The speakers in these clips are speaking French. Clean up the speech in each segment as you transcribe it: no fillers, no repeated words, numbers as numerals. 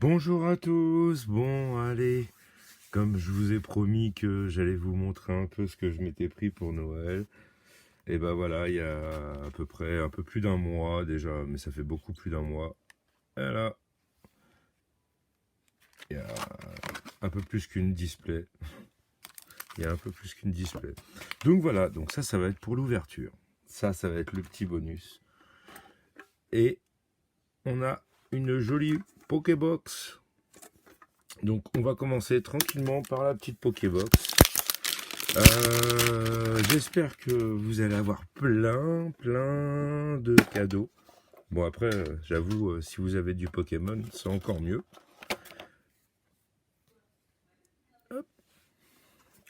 Bonjour à tous, bon allez, comme je vous ai promis que j'allais vous montrer un peu ce que je m'étais pris pour Noël, et ben voilà, il y a à peu près un peu plus d'un mois déjà, mais ça fait beaucoup plus d'un mois, voilà, il y a un peu plus qu'une display, il y a un peu plus qu'une display. Donc voilà, donc ça va être pour l'ouverture, ça va être le petit bonus, et on a une jolie Pokébox. Donc on va commencer tranquillement par la petite Pokébox. J'espère que vous allez avoir plein de cadeaux. Bon après, j'avoue, si vous avez du Pokémon, c'est encore mieux. Hop,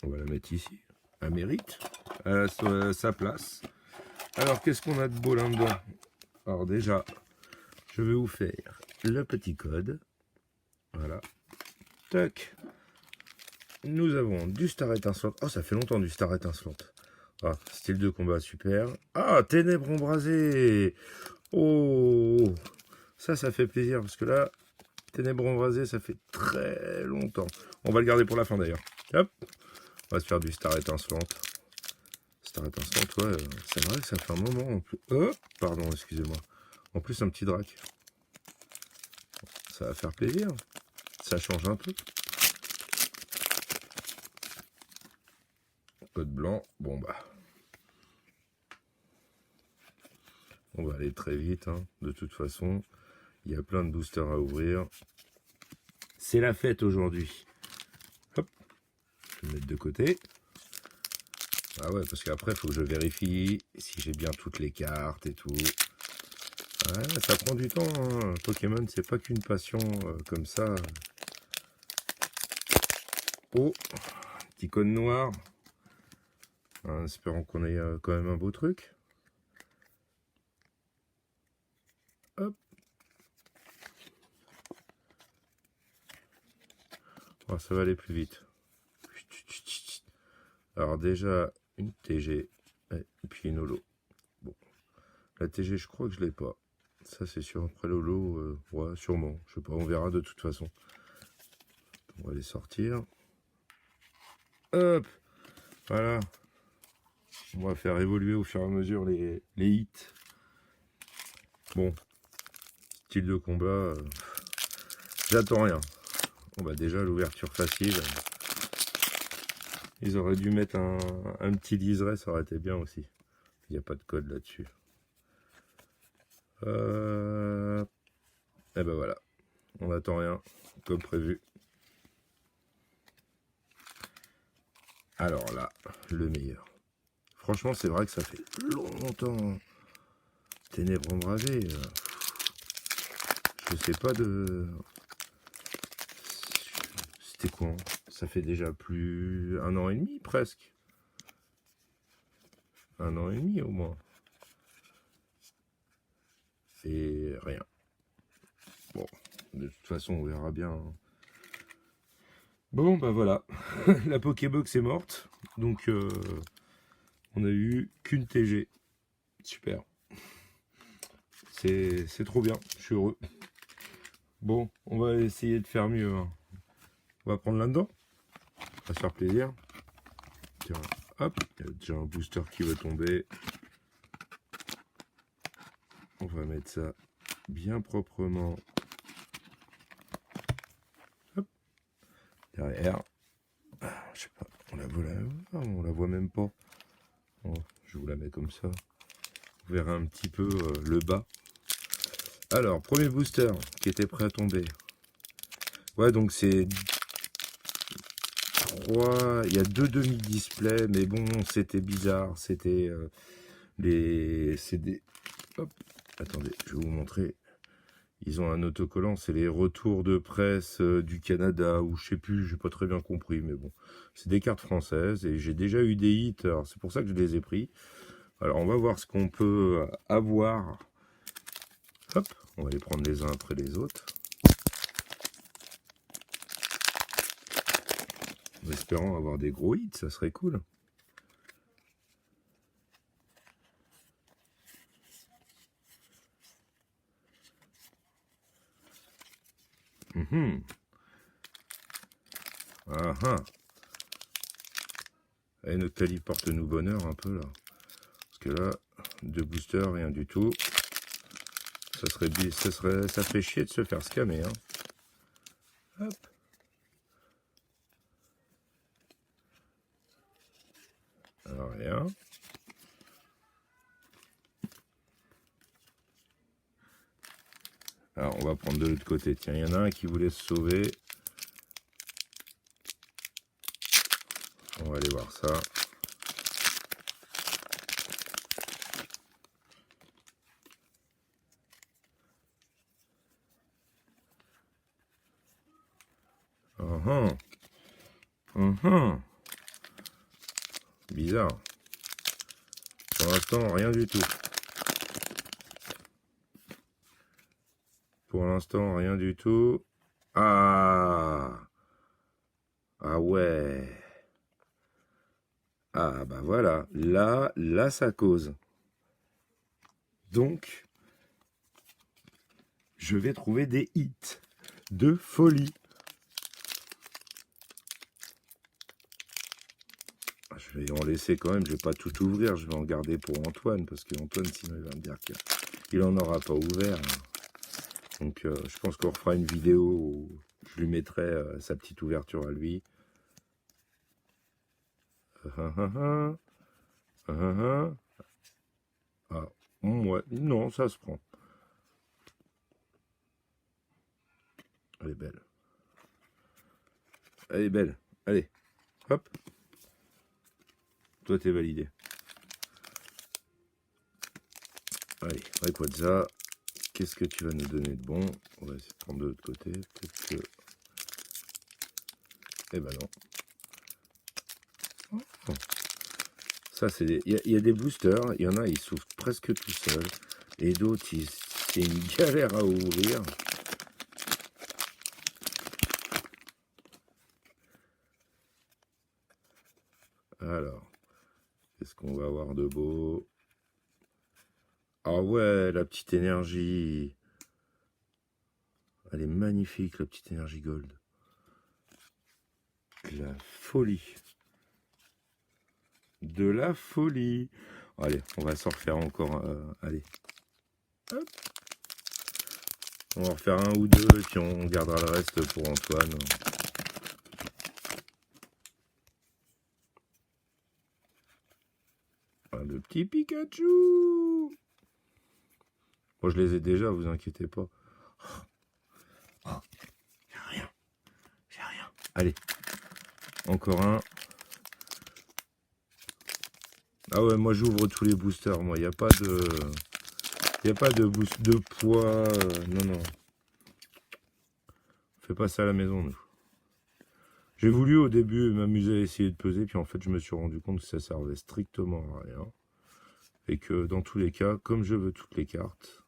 on va la mettre ici. Elle mérite sa place. Alors qu'est-ce qu'on a de beau là-dedans? Alors déjà, je vais vous faire le petit code. Voilà. Tac. Nous avons du Star Étincelante. Oh, ça fait longtemps du Star Étincelante. Ah, style de combat super. Ah, Ténèbres embrasées. Oh, ça fait plaisir parce que là, Ténèbres embrasées, ça fait très longtemps. On va le garder pour la fin d'ailleurs. Hop, on va se faire du Star Étincelante. Star Étincelante, ouais, c'est vrai que ça fait un moment en plus. Oh, pardon, excusez-moi. En plus, un petit drac. Ça va faire plaisir. Ça change un peu. Code blanc, bon bah. On va aller très vite, hein. De toute façon. Il y a plein de boosters à ouvrir. C'est la fête aujourd'hui. Hop, je vais le mettre de côté. Ah ouais, parce qu'après, il faut que je vérifie si j'ai bien toutes les cartes et tout. Ouais, ça prend du temps, hein. Pokémon, c'est pas qu'une passion comme ça. Oh, petit code noir. En espérant qu'on ait quand même un beau truc. Hop. Oh, ça va aller plus vite. Alors déjà, une TG et puis une holo. Bon, la TG, je crois que je l'ai pas. Ça, c'est sûr. Après l'holo, ouais, sûrement. Je sais pas, on verra de toute façon. On va les sortir. Hop, voilà. On va faire évoluer au fur et à mesure les hits. Bon, style de combat, j'attends rien. Bon bah déjà l'ouverture facile. Ils auraient dû mettre un petit liseré, ça aurait été bien aussi. Il n'y a pas de code là-dessus. Et ben voilà, on n'attend rien, comme prévu. Alors là, le meilleur. Franchement, c'est vrai que ça fait longtemps. Ténèbres embrasées. Je sais pas de... C'était quoi? Ça fait déjà plus un an et demi, presque. Un an et demi au moins. Et rien. Bon, de toute façon, on verra bien. Bon, bah voilà. La Pokébox est morte. Donc, on a eu qu'une TG. Super. C'est trop bien. Je suis heureux. Bon, on va essayer de faire mieux, hein. On va prendre là-dedans. Ça va se faire plaisir. Tiens, hop. Il y a déjà un booster qui va tomber. On va mettre ça bien proprement. Hop. Derrière. Je sais pas. On la voit même pas. Bon, je vous la mets comme ça. Vous verrez un petit peu le bas. Alors, premier booster qui était prêt à tomber. Ouais, donc c'est 3. Il y a deux demi-displays, mais bon, c'était bizarre. C'était les CD. Hop, attendez, je vais vous montrer. Ils ont un autocollant, c'est les retours de presse du Canada, ou je sais plus, j'ai pas très bien compris, mais bon. C'est des cartes françaises, et j'ai déjà eu des hits, alors c'est pour ça que je les ai pris. Alors, on va voir ce qu'on peut avoir. Hop, on va les prendre les uns après les autres. En espérant avoir des gros hits, ça serait cool. Ah ah. Et notre Tali porte-nous bonheur un peu là. Parce que là, 2 boosters, rien du tout. Ça ferait chier de se faire scammer. Hein. Hop. Alors rien. Alors on va prendre de l'autre côté. Tiens, il y en a un qui voulait se sauver. On va aller voir ça. Bizarre. Pour l'instant, rien du tout. Pour l'instant, rien du tout. Ah! Ah ouais! Ah bah voilà. Là, ça cause. Donc, je vais trouver des hits de folie. Je vais en laisser quand même, je vais pas tout ouvrir, je vais en garder pour Antoine, parce qu'Antoine, sinon, il va me dire qu'il en aura pas ouvert. Donc, je pense qu'on refera une vidéo où je lui mettrai sa petite ouverture à lui. Ah, ouais, non, ça se prend. Elle est belle. Elle est belle. Allez, hop. Toi, t'es validé. Allez, Rayquaza, qu'est-ce que tu vas nous donner de bon? On va essayer de prendre de l'autre côté. Peut-être que... Eh ben non. Oh. Ça, c'est des... Il y a des boosters. Il y en a, ils s'ouvrent presque tout seuls. Et d'autres, c'est une galère à ouvrir. Alors, qu'est-ce qu'on va avoir de beau? Ah ouais, la petite énergie. Elle est magnifique, la petite énergie gold. La folie. De la folie. Allez, on va s'en refaire encore. Allez. Hop. On va en refaire un ou deux, et puis on gardera le reste pour Antoine. Le petit Pikachu. Moi, je les ai déjà, vous inquiétez pas. Oh, j'ai rien. J'ai rien. Allez. Encore un. Ah ouais, moi j'ouvre tous les boosters. Moi, il n'y a pas de... Il n'y a pas de boost de poids. Non, non. On fait pas ça à la maison, nous. J'ai voulu au début m'amuser à essayer de peser, puis en fait je me suis rendu compte que ça servait strictement à rien. Et que dans tous les cas, comme je veux toutes les cartes,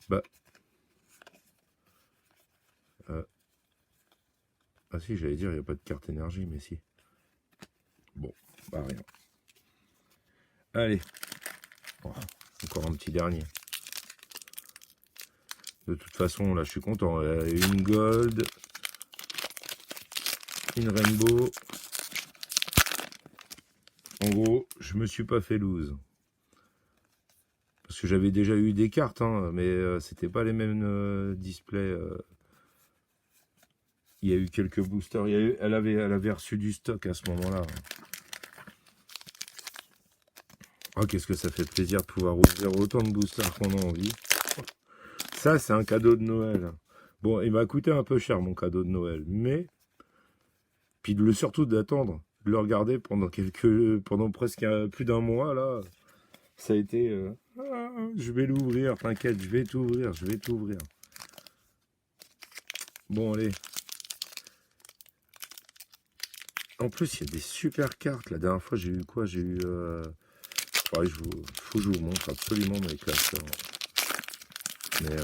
bah... ah si, j'allais dire, il n'y a pas de carte énergie, mais si. Bon, bah rien. Allez. Oh, encore un petit dernier. De toute façon, là, je suis content. Une gold. Une rainbow. En gros, je me suis pas fait lose. Parce que j'avais déjà eu des cartes, hein, mais c'était pas les mêmes displays. Il y a eu quelques boosters. Elle avait reçu du stock à ce moment-là. Oh, qu'est-ce que ça fait plaisir de pouvoir ouvrir autant de boosters qu'on a envie. Ça, c'est un cadeau de Noël. Bon, il m'a coûté un peu cher, mon cadeau de Noël. Mais, puis surtout d'attendre, de le regarder pendant presque plus d'un mois, là. Ça a été... je vais l'ouvrir, t'inquiète, je vais tout ouvrir, je vais tout ouvrir. Bon, allez. En plus, il y a des super cartes. La dernière fois, j'ai eu quoi? J'ai eu... faut que je vous montre absolument mes classeurs. Mais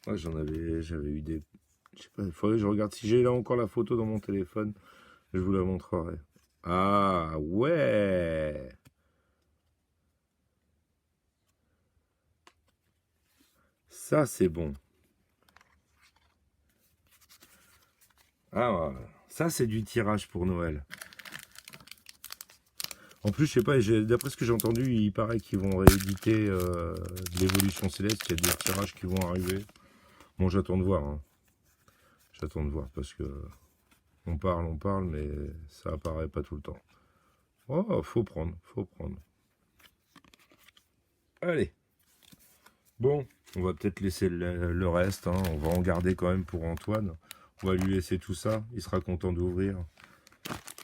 ouais, j'avais eu des... Je sais pas, il faudrait que je regarde. Si j'ai là encore la photo dans mon téléphone, je vous la montrerai. Ah ouais! Ça, c'est bon. Ah, ça, c'est du tirage pour Noël. En plus, je sais pas, d'après ce que j'ai entendu, il paraît qu'ils vont rééditer de l'Évolution Céleste. Il y a des tirages qui vont arriver. Bon, j'attends de voir. Hein. J'attends de voir parce que on parle, mais ça apparaît pas tout le temps. Oh, faut prendre, faut prendre. Allez. Bon, on va peut-être laisser le reste. Hein. On va en garder quand même pour Antoine. On va lui laisser tout ça. Il sera content d'ouvrir.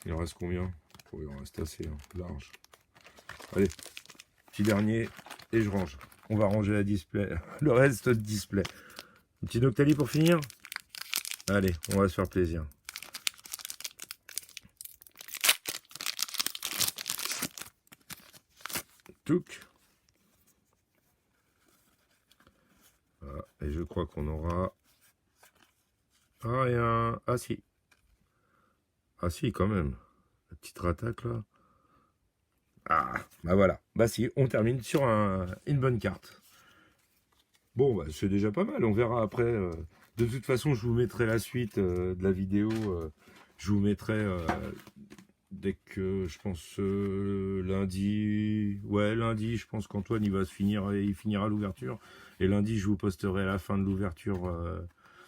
Il en reste combien? Oh, il en reste assez, hein, large. Allez, petit dernier et je range. On va ranger la display, le reste de display. Un petit Noctali pour finir. Allez, on va se faire plaisir. Touc. Voilà. Et je crois qu'on aura rien. Ah si. Ah si, quand même. La petite rattaque là. Ah, bah voilà. Bah si, on termine sur une bonne carte. Bon, bah, c'est déjà pas mal. On verra après. De toute façon, je vous mettrai la suite de la vidéo. Je vous mettrai dès que je pense lundi. Ouais, lundi, je pense qu'Antoine il finira l'ouverture. Et lundi, je vous posterai à la fin de l'ouverture.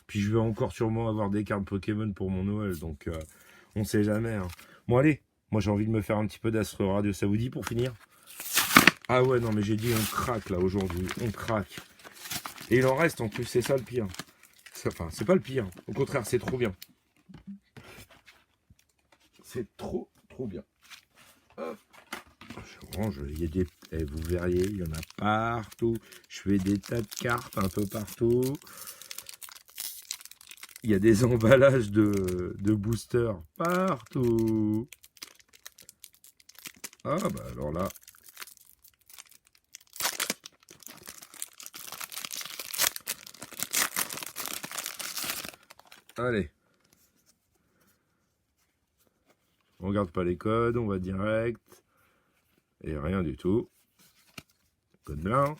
Puis je vais encore sûrement avoir des cartes Pokémon pour mon Noël. Donc, on sait jamais. Hein. Bon, allez. Moi, j'ai envie de me faire un petit peu d'Astro Radio. Ça vous dit pour finir? Ah ouais, non, mais j'ai dit on craque là aujourd'hui. On craque. Et il en reste en plus, c'est ça le pire. Enfin, c'est pas le pire. Au contraire, c'est trop bien. C'est trop bien. Hop. Je range, il y a des... Eh, vous verriez, il y en a partout. Je fais des tas de cartes un peu partout. Il y a des emballages de boosters partout. Ah bah alors là... Allez. On regarde pas les codes, on va direct. Et rien du tout. Code blanc.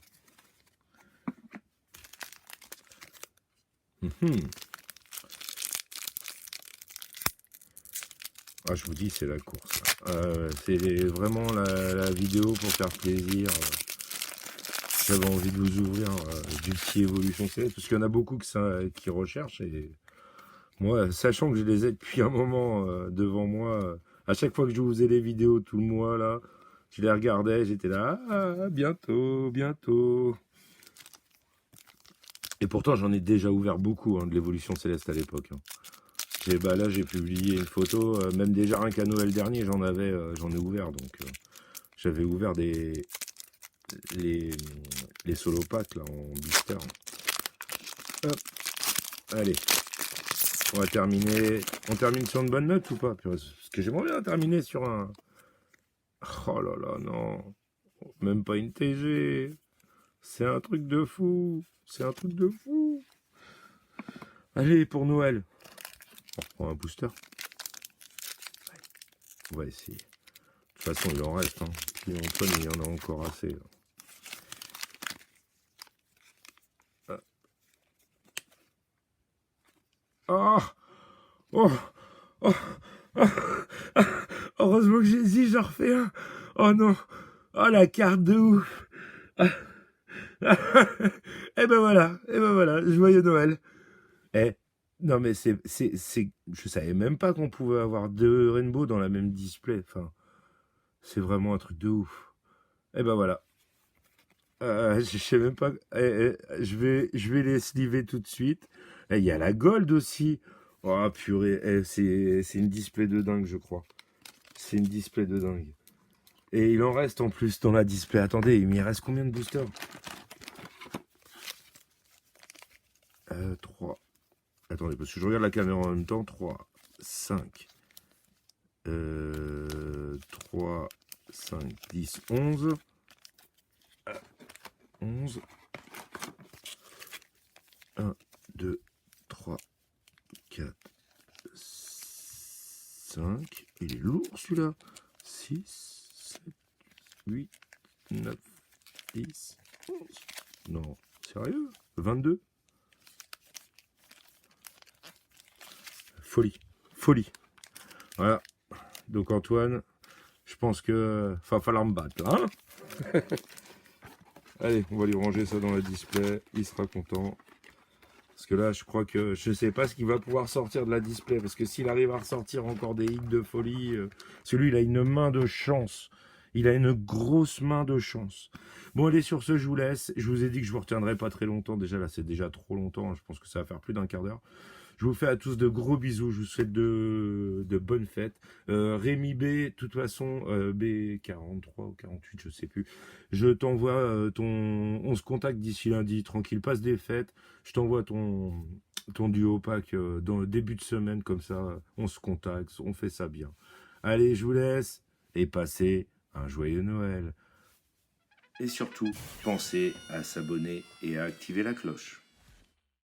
Ah, je vous dis, c'est la course. C'est vraiment la vidéo pour faire plaisir. J'avais envie de vous ouvrir du petit Évolution Céleste, parce qu'il y en a beaucoup qui recherchent. Et moi, sachant que je les ai depuis un moment devant moi, à chaque fois que je vous faisais les vidéos tout le mois, là, je les regardais, j'étais là, ah, bientôt, bientôt. Et pourtant, j'en ai déjà ouvert beaucoup de l'Évolution Céleste à l'époque. Hein. Bah là, j'ai publié une photo, même déjà rien qu'à Noël dernier, j'en ai ouvert. Donc, j'avais ouvert les solo packs là en booster. Hop, allez, on va terminer. On termine sur une bonne note ou pas? Parce que j'aimerais bien terminer sur un. Oh là là, non, même pas une TG. C'est un truc de fou. C'est un truc de fou. Allez, pour Noël. On reprend un booster. On va essayer. De toute façon, il en reste. Hein. Puis Antoine, il y en a encore assez. Là. Ah oh, oh, oh, heureusement que j'ai dit, j'en refais un. Oh non. Oh, la carte de ouf. Et ben voilà. Et ben voilà. Joyeux Noël. Eh. Non mais je savais même pas qu'on pouvait avoir deux rainbows dans la même display. Enfin, c'est vraiment un truc de ouf. Et ben voilà. Je sais même pas. Je vais les sliver tout de suite. Il y a la gold aussi. Oh purée, c'est une display de dingue, je crois. C'est une display de dingue. Et il en reste en plus dans la display. Attendez, il m'y reste combien de boosters? 3. Attendez, parce que je regarde la caméra en même temps. 3, 5. 3, 5, 10, 11. 11. 1, 2, 3, 4, 5. Il est lourd celui-là. 6, 7, 8, 9, 10, 11. Non, sérieux? 22. Folie. Folie. Voilà. Donc Antoine, je pense que va falloir me battre, là, hein. Allez, on va lui ranger ça dans le display. Il sera content. Parce que là, je crois que je ne sais pas ce qu'il va pouvoir sortir de la display. Parce que s'il arrive à ressortir encore des hits de folie, celui, il a une main de chance. Il a une grosse main de chance. Bon, allez, sur ce, je vous laisse. Je vous ai dit que je vous retiendrai pas très longtemps. Déjà, là, c'est déjà trop longtemps. Je pense que ça va faire plus d'1 quart d'heure. Je vous fais à tous de gros bisous. Je vous souhaite de bonnes fêtes. Rémi B, de toute façon, B43 ou 48, je sais plus. Je t'envoie on se contacte d'ici lundi. Tranquille, passe des fêtes. Je t'envoie ton duo pack dans le début de semaine. Comme ça, on se contacte. On fait ça bien. Allez, je vous laisse. Et passez un joyeux Noël. Et surtout, pensez à s'abonner et à activer la cloche.